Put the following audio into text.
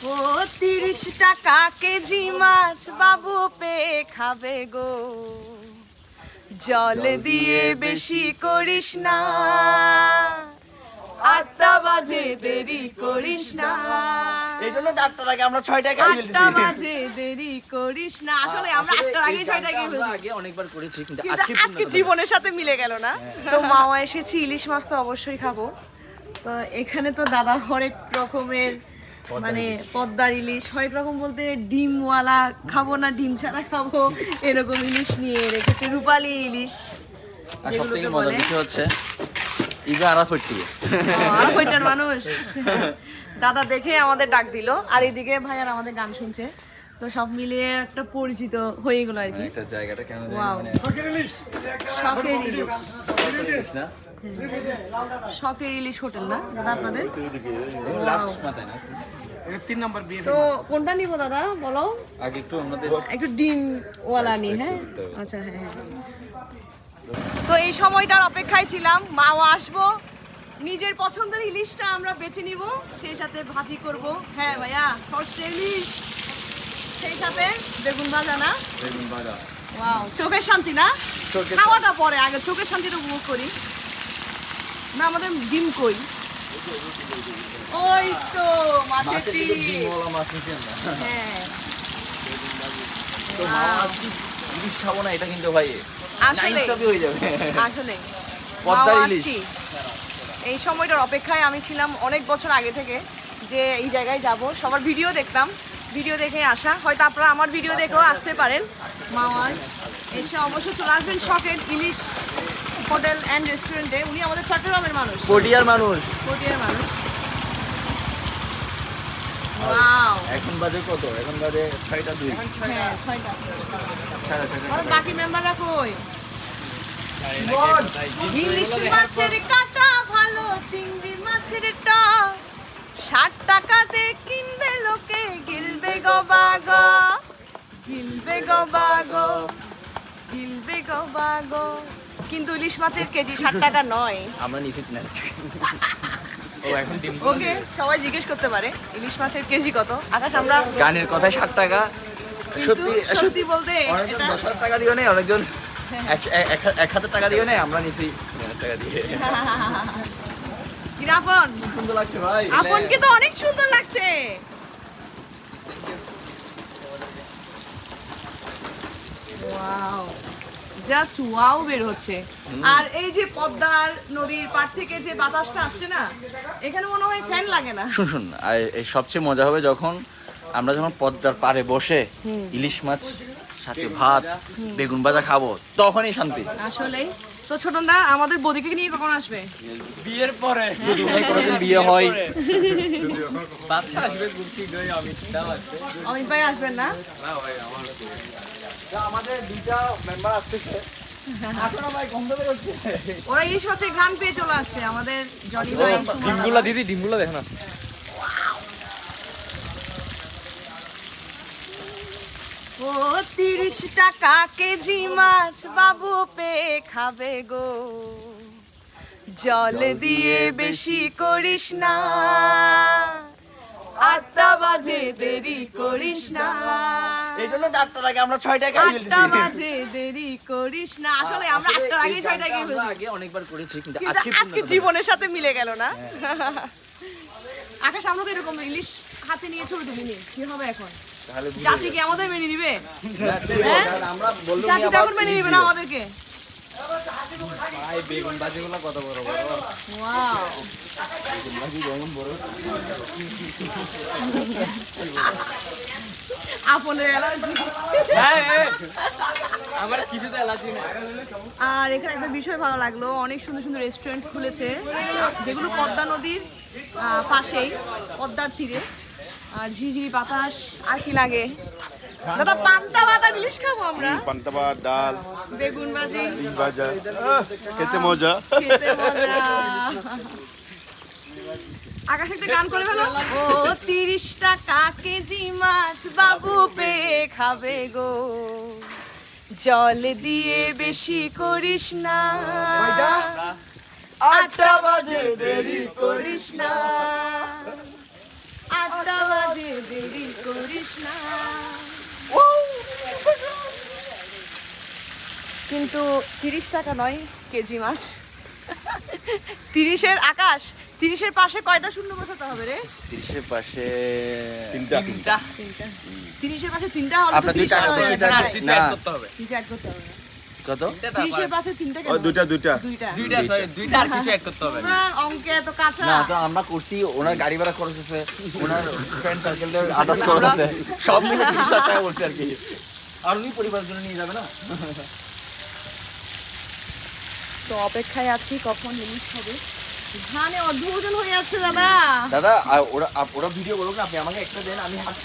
ও 30 টাকা কেজি মাছ বাবু পেয়ে খাবে গো, জল দিয়ে বেশি করিস না, 8টা বাজে দেরি করিস না। এইজন্য 8টার আগে আমরা 6টায় খাই ফেলতেছি। 8টা বাজে দেরি করিস না। আসলে আমরা 8টার আগে 6টায় খাই ফেলছি। আগে অনেকবার করেছি কিন্তু কিন্তু আজকে জীবনের সাথে মিলে গেল না। তো মাওয়া এসেছি, ইলিশ মাছ তো অবশ্যই খাবো। তো এখানে তো দাদা হরেক রকমের মানে পদ্মার ইলিশ, হরেক রকম বলতে ডিমওয়ালা খাবো না ডিম ছাড়া খাবো এরকম ইলিশ নিয়ে রেখেছে, রূপালী ইলিশ সবথেকে মজার বিষয় হচ্ছে ইগা আরাফাটি আরাফাটির মানুষ। দাদা দেখে আমাদের ডাক দিল, আর এইদিকে ভাইয়ার আমাদের গান শুনছে, তো সব মিলিয়ে একটা পরিচিত হয়ে গেল আর কি। একটা জায়গাটা কেন মানে শখের ইলিশ, না শখের ইলিশ হোটেল না দাদা আপনাদের? লাস্ট মাথায় না, এটা 3 নাম্বার বিয়ে। তো কোনটা নিব দাদা বলো? আগে একটু আমাদের একটু ডিমওয়ালা নি। হ্যাঁ আচ্ছা, হ্যাঁ হ্যাঁ। তো এই সময়টার অপেক্ষায় ছিলাম, মাও আসবো, নিজের পছন্দের ইলিশটা আমরা বেছে নিব, সেই সাথে ভাজি করব। হ্যাঁ ভাইয়া, সরষে ইলিশ, সেই সাথে বেগুন ভাজা। না বেগুন ভাজা, ওয়াও, চোখের শান্তি না? খাওয়াটা পরে, আগে চোখের শান্তিটা উপভোগ করি না। আমাদের ডিম কই? ওই তো মাছের ডিম। ডিমওয়ালা মাছ নিছি আমরা। হ্যাঁ তো মা আজকে ইলিশ খাবো না, এটা কিন্তু ভাই আসলে নাইসবই হয়ে যাবে। আসলে পদ্মার মাও ইলিশ। আসছি। এই সময়টার অপেক্ষায় আমি ছিলাম অনেক বছর আগে থেকে, যে এই জায়গায় যাব, সবার ভিডিও দেখতাম, ভিডিও দেখে আসা। হয়তো আপনারা আমার ভিডিও দেখেও আসতে পারেন মাওয়ার, এসে অবশ্যই চলে আসবেন শখের ইলিশ হোটেল অ্যান্ড রেস্টুরেন্টে। উনি আমাদের চট্টগ্রামের মানুষ, পটিয়ার মানুষ। পটিয়ার মানুষ। ওয়াও, এখন বাজে কত? এখন বাজে 6টা 2। হ্যাঁ 6টা। সাড়ে 6টা। আমাদের বাকি মেম্বাররা কই? ইলিশ মাছের কাটা ভালো, চিংড়ি মাছের টক, 60 টাকাতে কিনবে লোকে, গিলবে গবাগো, গিলবে গবাগো, গিলবে গবাগো। কিন্তু ইলিশ মাছের কেজি 60 টাকা নয়। আমরা নিশ্চিত না। ও এখন ডিম ওকে, সবাই জিজ্ঞেস করতে পারে ইলিশ মাছের কেজি কত। আকাশ, আমরা গানের কথায় 60 টাকা। কিন্তু সত্যি বলতে অনেকজন এটা 10,000 টাকা দিও নেই, অনেকজন 1,000 টাকা দিও নেই, আমরা নিছি 1000 টাকা দিয়ে। কিরাপন সুন্দর লাগছে ভাই। আপনকে তো অনেক সুন্দর লাগছে। ওয়াও, জাস্ট ওয়াও বের হচ্ছে। আর এই যে পদ্মার নদীর পাড় থেকে যে বাতাসটা আসছে না, এখানে মনে হয় ফ্যান লাগে না। শুন আর এই সবচেয়ে মজা হবে যখন আমরা যখন পদ্মার পাড়ে বসে ইলিশ মাছ সাথে ভাত বেগুন ভাজা খাবো, তখনই শান্তি। আসলেই তো। ছোটনদা, আমাদের বদিকে নিয়ে কখন আসবে? বিয়ের পরে যদি ভাই কোনোদিন বিয়ে হয়, বাচ্চা আসবে খুব শীঘ্রই। অমিতটাও আছে। অমিত ভাই আসবেন না? না ভাই, আমার আমাদের 2টা মেম্বার আসতেছে। এখনো ভাই গন্ধ বের হচ্ছে। ওরা ইলিশ মাছের ঘ্রাণ পেয়ে চলে আসছে, আমাদের জনি ভাই, সুমন দাদা। ডিমগুলা দিদি, ডিমগুলা দেখো না। ও 30 টাকা কেজি মাছ বাবু পেয়ে খাবে গো, জল দিয়ে বেশি করিস না, 8টা বাজে দেরি করিস না, এইজন্য 8টার আগে আমরা 6টায় খাই ফেলতেছি। 8টা বাজে দেরি করিস না। আসলে আমরা 8টার আগে 6টায় খাই আমরা ফেলছি। আগে অনেকবার করেছি কিন্তু কিন্তু আজকে জীবনের সাথে মিলে গেল না। আকাশ, আমরা তো এরকম ইলিশ হাতে নিয়ে ছবি তুলিনি, কি হবে এখন? তাহলে জাতি কি আমাদের মেনে নিবে? আমরা বললাম জাতি তখন মেনে নিবে না আমাদেরকে। ভাই বেগুন ভাজিগুলো কত বড় বড়। ওয়াও, আপনের অ্যালার্জি। আমার কিছুতে অ্যালার্জি নেই। আর এখানে একটা বিষয় ভালো লাগলো, অনেক সুন্দর সুন্দর রেস্টুরেন্ট খুলেছে, যেগুলো পদ্মা নদীর পাশেই, পদ্মার তীরে। আর ঝিঝিরি বাতাস, আর কি লাগে দাদা? পান্তা ভাত আর ইলিশ খাবো আমরা, পান্তা ভাত, ডাল, বেগুন ভাজি, ইলিশ ভাজা, খেতে মজা। খেতে মজা। আকাশ একটা গান করে ফেলো। ও 30 টাকা কেজি মাছ বাবু পেয়ে খাবে গো, জল দিয়ে বেশি করিস না, 8টা বাজে দেরি করিস না, 8টা বাজে করিস না। কিন্তু 30 টাকা নয় কেজি মাছ। 30-এর আকাশ, 30-এর পাশে কয়টা শূন্য বসাতে হবে রে? 30-এর পাশে তিনটা। তিনটা। 30-এর পাশে তিনটা হলে আপনার 2 টাকা বেশি থাকে কিছু না অ্যাড করতে হবে। কিছু add করতে হবে না। কত 30-এর পাশে তিনটা কেন? ও দুইটা দুইটা। দুইটা সরি দুইটা আর কিছু অ্যাড করতে হবে। তোমরা অঙ্কে এত কাঁচা। না তো আমরা করছি ওনার গাড়ি ভাড়া খরচ আছে ওনার ফ্রেন্ড সার্কেলদের আদার্স খরচ আছে সব মিলে 30 টাকা বলছি আর কি আর উনি পরিবারের জন্য নিয়ে যাবে না তো অপেক্ষায় আছি কখন ইলিশ হবে। ধানে অর্ধভোজন হয়ে যাচ্ছে দাদা। দাদা ওরা ভিডিও বলুক না আপনি আমাকে একটা দেন আমি হাত